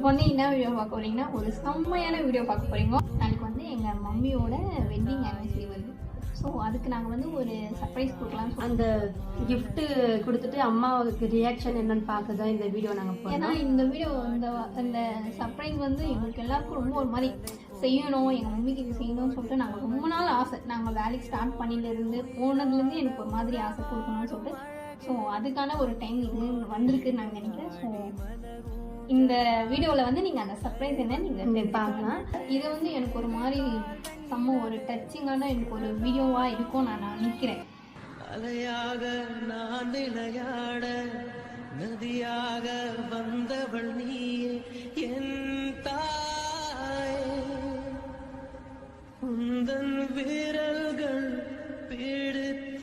இப்போ வந்து என்ன வீடியோ பார்க்க போறீங்கன்னா ஒரு செம்மையான வீடியோ பார்க்க போறீங்க. நாளைக்கு வந்து எங்கள் மம்மியோட வெட்டிங் ஆனிவர்சரி வருது. ஸோ அதுக்கு நாங்கள் வந்து ஒரு சர்ப்ரைஸ் கொடுக்கலாம். அந்த கிஃப்ட்டு கொடுத்துட்டு அம்மாவுக்கு ரியாக்ஷன் என்னன்னு பார்க்க தான் இந்த வீடியோ நாங்கள் போகிறோம். ஏன்னா இந்த வீடியோ இந்த சர்ப்ரைஸ் வந்து எங்களுக்கு எல்லாருக்கும் ரொம்ப ஒரு மாதிரி செய்யணும், எங்கள் மம்மிக்கு இது செய்யணும்னு சொல்லிட்டு நாங்கள் ரொம்ப நாள் ஆசை. நாங்கள் வேலைக்கு ஸ்டார்ட் பண்ணிலேருந்து போனதுலேருந்து எனக்கு ஒரு மாதிரி ஆசை கொடுக்கணும்னு சொல்லிட்டு ஸோ அதுக்கான ஒரு டைம் இது வந்திருக்குன்னு நான் நினைக்கிறேன். ஸோ இந்த வீடியோவில் வந்து நீங்கள் அந்த சர்ப்ரைஸ் என்ன நீங்கள் பார்க்கலாம். இது வந்து எனக்கு ஒரு மாதிரி செம்ம ஒரு டச்சிங்கான எனக்கு ஒரு வீடியோவாக இருக்கும் நான் நினைக்கிறேன். அலையாக நான் விளையாட நதியாக வந்தவள் நீயே என் தாய், உந்தன் விரல்கள்